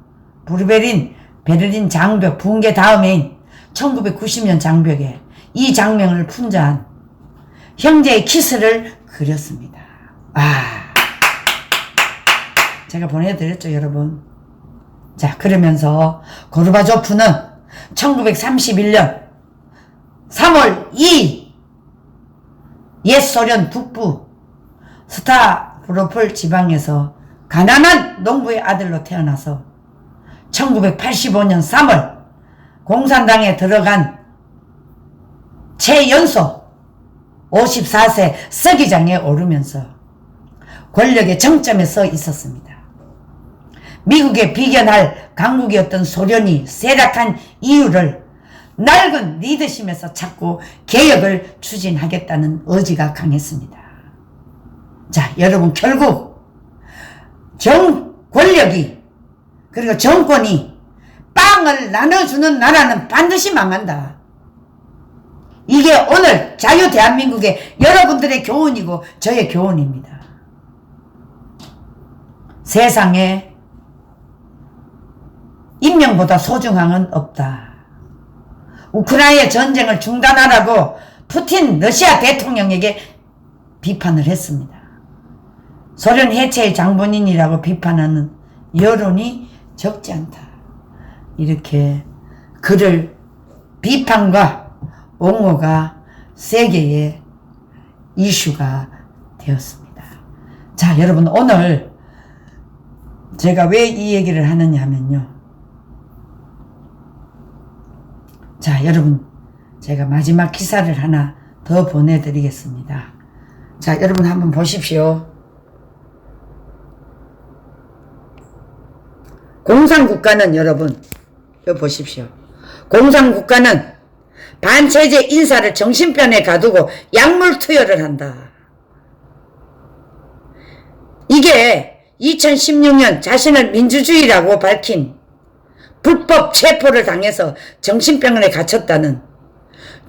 Speaker 2: 베를린 장벽 붕괴 다음해인 1990년 장벽에 이 장면을 풍자한 형제의 키스를 그렸습니다. 제가 보내드렸죠, 여러분. 자, 그러면서 고르바초프는 1931년 3월 2일 옛 소련 북부 스타브로폴 지방에서 가난한 농부의 아들로 태어나서 1985년 3월 공산당에 들어간 최연소 54세 서기장에 오르면서 권력의 정점에 서 있었습니다. 미국에 비견할 강국이었던 소련이 쇠락한 이유를 낡은 리더십에서 찾고 개혁을 추진하겠다는 의지가 강했습니다. 자, 여러분 결국 권력이 그리고 정권이 빵을 나눠주는 나라는 반드시 망한다. 이게 오늘 자유 대한민국의 여러분들의 교훈이고 저의 교훈입니다. 세상에 인명보다 소중한 건 없다. 우크라이나 전쟁을 중단하라고 푸틴 러시아 대통령에게 비판을 했습니다. 소련 해체의 장본인이라고 비판하는 여론이 적지 않다. 이렇게 그를 비판과 옹호가 세계의 이슈가 되었습니다. 자, 여러분, 오늘 제가 왜 이 얘기를 하느냐 하면요. 자, 여러분, 제가 마지막 기사를 하나 더 보내드리겠습니다. 자, 여러분 한번 보십시오. 공산국가는 여러분, 여기 보십시오. 공산국가는 반체제 인사를 정신병에 가두고 약물 투여를 한다. 이게 2016년 자신을 민주주의라고 밝힌 불법 체포를 당해서 정신병원에 갇혔다는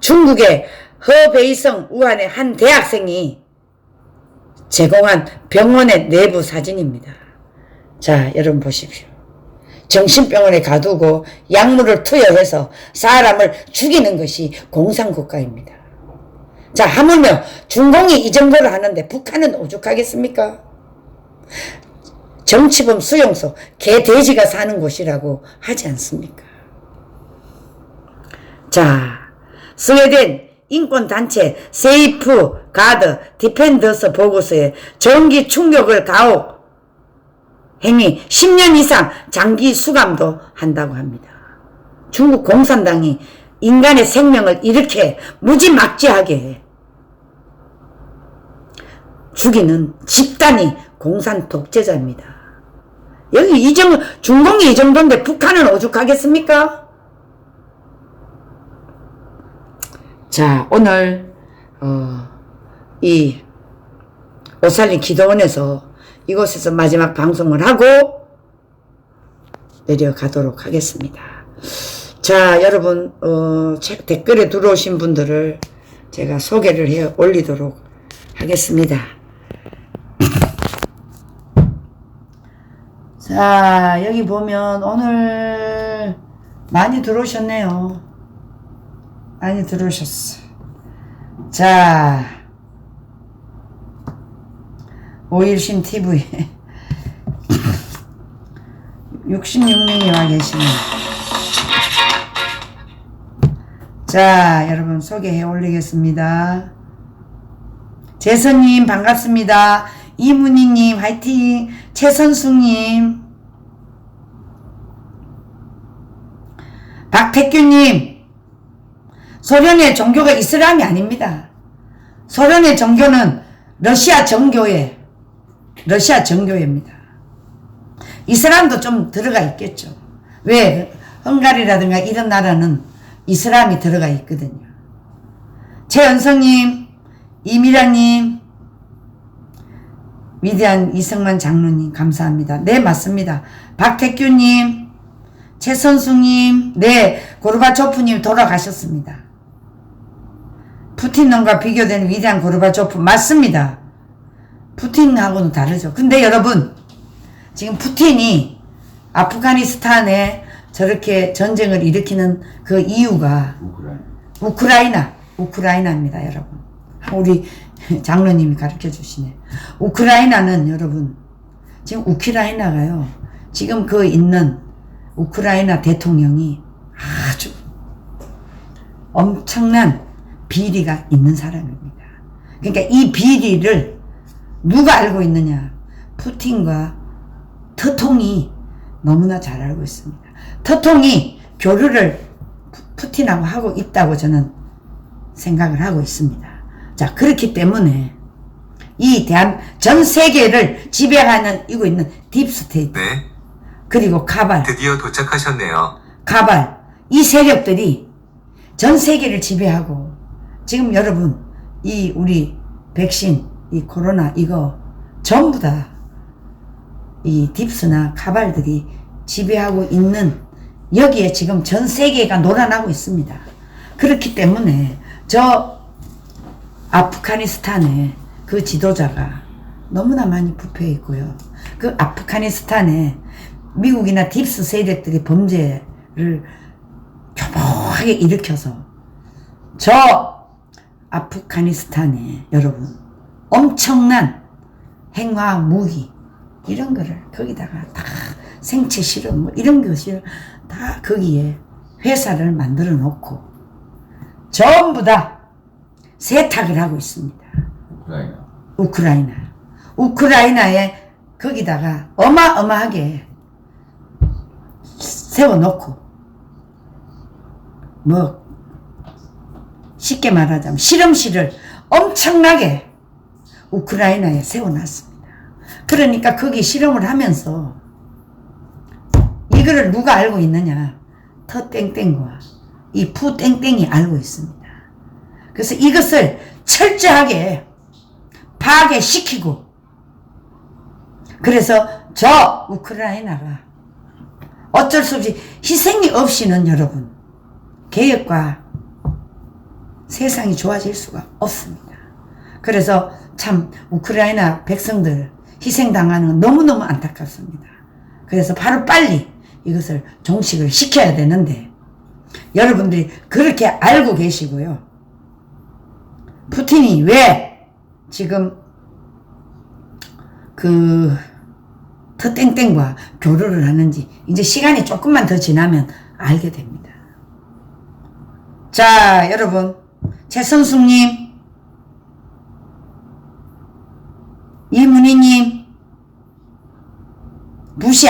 Speaker 2: 중국의 허베이성 우한의 한 대학생이 제공한 병원의 내부 사진입니다. 자, 여러분 보십시오. 정신병원에 가두고 약물을 투여해서 사람을 죽이는 것이 공산국가입니다. 자, 하물며 중공이 이 정도를 하는데 북한은 오죽하겠습니까? 정치범 수용소, 개돼지가 사는 곳이라고 하지 않습니까? 자, 스웨덴 인권단체 세이프 가드 디펜더스 보고서에 전기 충격을 가혹 행위 10년 이상 장기 수감도 한다고 합니다. 중국 공산당이 인간의 생명을 이렇게 무지막지하게 죽이는 집단이 공산 독재자입니다. 여기 중공이 이 정도인데 북한은 오죽하겠습니까? 자, 오늘 이 오살리 기도원에서 이곳에서 마지막 방송을 하고 내려가도록 하겠습니다. 자, 여러분 댓글에 들어오신 분들을 제가 소개를 해 올리도록 하겠습니다. 자, 여기 보면 오늘 많이 들어오셨네요. 많이 들어오셨어. 자, 오일신 TV 66명이 와 계시네요. 자, 여러분 소개해 올리겠습니다. 재선님 반갑습니다. 이문희님 화이팅. 최선숙님, 박태규님, 소련의 종교가 이슬람이 아닙니다. 소련의 종교는 러시아 정교회입니다. 이슬람도 좀 들어가 있겠죠. 왜? 헝가리라든가 이런 나라는 이슬람이 들어가 있거든요. 최연성님, 이미라님, 위대한 이승만 장로님 감사합니다. 네, 맞습니다. 박태규님, 최선숙님, 네, 고르바초프님 돌아가셨습니다. 푸틴놈과 비교되는 위대한 고르바초프 맞습니다. 푸틴하고는 다르죠. 근데 여러분, 지금 푸틴이 아프가니스탄에 저렇게 전쟁을 일으키는 그 이유가 우크라이나입니다, 여러분. 우리 장로님이 가르쳐 주시네. 우크라이나는 여러분, 지금 우크라이나가요, 지금 그 있는 우크라이나 대통령이 아주 엄청난 비리가 있는 사람입니다. 그러니까 이 비리를 누가 알고 있느냐? 푸틴과 터통이 너무나 잘 알고 있습니다. 터통이 교류를 푸틴하고 하고 있다고 저는 생각을 하고 있습니다. 자, 그렇기 때문에 이 전 세계를 지배하는 이고 있는 딥스테이트,
Speaker 3: 네,
Speaker 2: 그리고 카발,
Speaker 3: 드디어 도착하셨네요.
Speaker 2: 카발, 이 세력들이 전 세계를 지배하고 지금 여러분 이 우리 백신, 이 코로나 이거 전부 다 이 딥스나 카발들이 지배하고 있는 여기에 지금 전 세계가 놀아나고 있습니다. 그렇기 때문에 저 아프가니스탄의 그 지도자가 너무나 많이 부패해 있고요. 그 아프가니스탄에 미국이나 딥스 세력들이 범죄를 교묘하게 일으켜서 저 아프가니스탄에 여러분 엄청난 핵화학 무기 이런 거를 거기다가 다 생체 실험 뭐 이런 것을 다 거기에 회사를 만들어 놓고 전부 다 세탁을 하고 있습니다. 우크라이나에 거기다가 어마어마하게 세워놓고 뭐 쉽게 말하자면 실험실을 엄청나게 우크라이나에 세워놨습니다. 그러니까 거기 실험을 하면서 이거를 누가 알고 있느냐? 터땡땡과 이 푸땡땡이 알고 있습니다. 그래서 이것을 철저하게 파괴시키고 그래서 저 우크라이나가 어쩔 수 없이 희생이 없이는 여러분 개혁과 세상이 좋아질 수가 없습니다. 그래서 참 우크라이나 백성들 희생당하는 건 너무너무 안타깝습니다. 그래서 바로 빨리 이것을 종식을 시켜야 되는데 여러분들이 그렇게 알고 계시고요. 푸틴이 왜 지금 그 터땡땡과 교류를 하는지 이제 시간이 조금만 더 지나면 알게 됩니다. 자, 여러분 최선숙님, 이문희님, 부시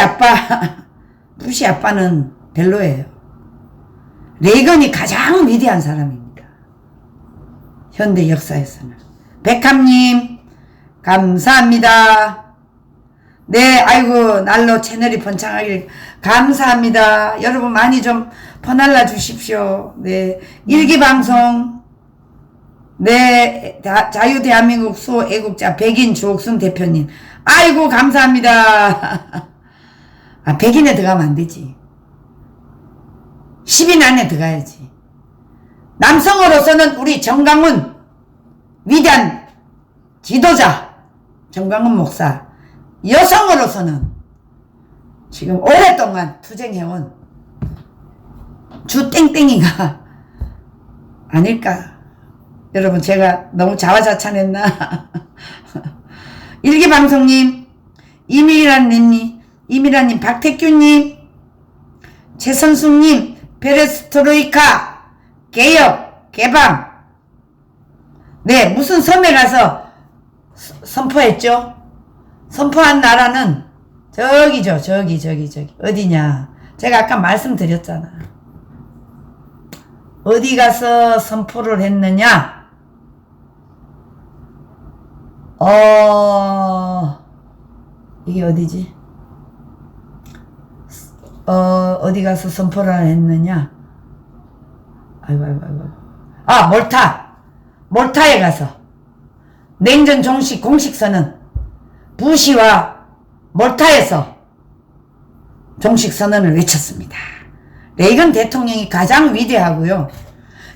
Speaker 2: 아빠는 별로예요. 레이건이 가장 위대한 사람입니다. 현대 역사에서는. 백함님 감사합니다. 네, 아이고 날로 채널이 번창하길 감사합니다. 여러분 많이 좀 퍼날라 주십시오. 네, 일기방송 네, 자유대한민국 수호애국자 백인 주옥순 대표님 아이고 감사합니다. 아, 백인에 들어가면 안 되지. 10인 안에 들어가야지. 남성으로서는 우리 정강훈 위대한 지도자 정강훈 목사, 여성으로서는 지금 오랫동안 투쟁해온 주땡땡이가 아닐까. 여러분 제가 너무 자화자찬했나? 일기방송님, 이미라님, 박태규님, 최선숙님, 페레스트로이카, 개혁, 개방. 네, 무슨 섬에 가서 선포했죠? 선포한 나라는 저기죠, 저기. 어디냐? 제가 아까 말씀드렸잖아. 어디 가서 선포를 했느냐? 이게 어디지? 어디 가서 선포를 했느냐? 아이고. 아, 몰타에 가서 냉전 종식 공식선언 부시와 몰타에서 종식선언을 외쳤습니다. 레이건 대통령이 가장 위대하고요.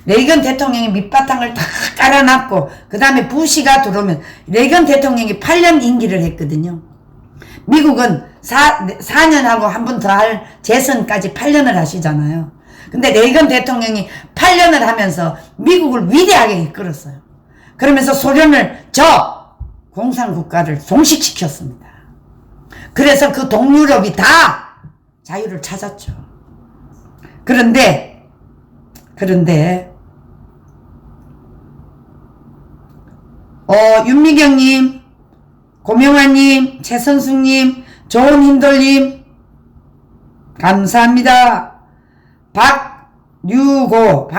Speaker 2: 레이건 대통령이 밑바탕을 다 깔아놨고 그 다음에 부시가 들어오면 레이건 대통령이 8년 임기를 했거든요. 미국은 4년하고 한 번 더 할 재선까지 8년을 하시잖아요. 근데 레이건 대통령이 8년을 하면서 미국을 위대하게 이끌었어요. 그러면서 소련을 저 공산국가를 종식시켰습니다. 그래서 그 동유럽이 다 자유를 찾았죠. 그런데 윤미경님, 고명아님, 최선숙님, 조은흰돌님 감사합니다. 박유고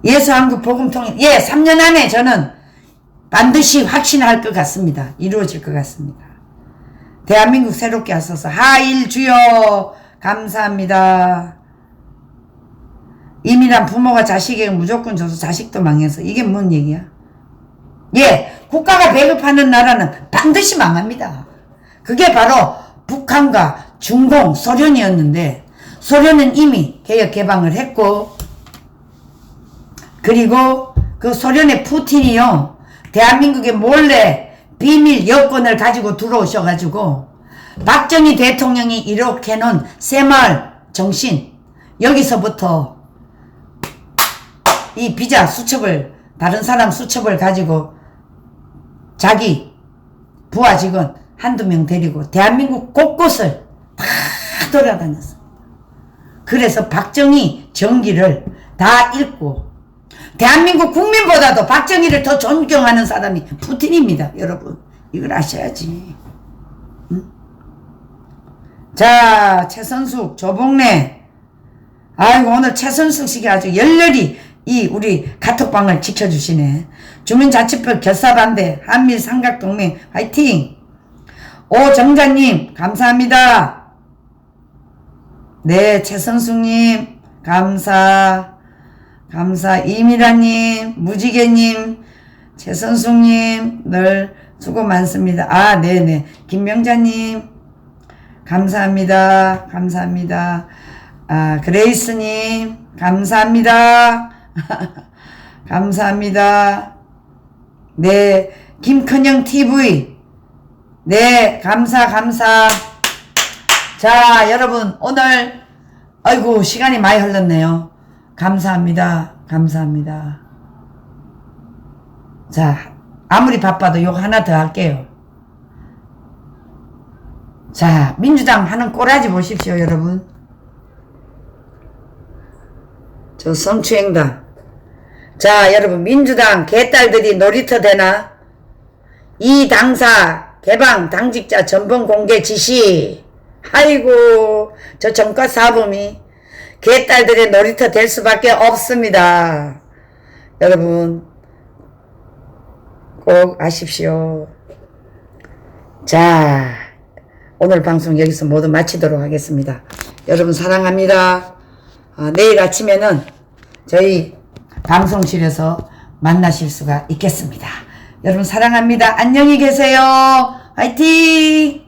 Speaker 2: 예수한국 복음통일 3년 안에 저는 반드시 확신할 것 같습니다. 이루어질 것 같습니다. 대한민국 새롭게 하소서. 하일 주여 감사합니다. 이미란 부모가 자식에게 무조건 줘서 자식도 망해서 이게 뭔 얘기야? 국가가 배급하는 나라는 반드시 망합니다. 그게 바로 북한과 중공, 소련이었는데 소련은 이미 개혁 개방을 했고 그리고 그 소련의 푸틴이요 대한민국에 몰래 비밀 여권을 가지고 들어오셔가지고 박정희 대통령이 이렇게 놓은 새마을 정신 여기서부터 이 비자 수첩을 다른 사람 수첩을 가지고 자기 부하 직원 한두 명 데리고 대한민국 곳곳을 다 돌아다녔어. 그래서 박정희 정기를 다 읽고 대한민국 국민보다도 박정희를 더 존경하는 사람이 푸틴입니다. 여러분 이걸 아셔야지. 응? 자 최선숙 조봉래 아이고 오늘 최선숙 씨가 아주 열렬히 이 우리 카톡방을 지켜주시네. 주민자치법 결사반대 한밀 삼각동맹 화이팅. 오정자님 감사합니다. 네 최선숙님 감사 이미라님 무지개님 최선숙님 늘 수고 많습니다. 아 네네 김명자님 감사합니다. 아 그레이스님 감사합니다. 감사합니다. 네 김큰영 TV 네 감사 자 여러분 오늘 아이고 시간이 많이 흘렀네요. 감사합니다. 자 아무리 바빠도 요거 하나 더 할게요. 자 민주당 하는 꼬라지 보십시오 여러분. 저 성추행당. 자 여러분 민주당 개딸들이 놀이터 되나? 이 당사 개방 당직자 전범 공개 지시. 아이고 저 정과 사범이 개딸들의 놀이터 될 수밖에 없습니다. 여러분 꼭 아십시오. 자 오늘 방송 여기서 모두 마치도록 하겠습니다. 여러분 사랑합니다. 내일 아침에는 저희 방송실에서 만나실 수가 있겠습니다. 여러분 사랑합니다. 안녕히 계세요. 화이팅!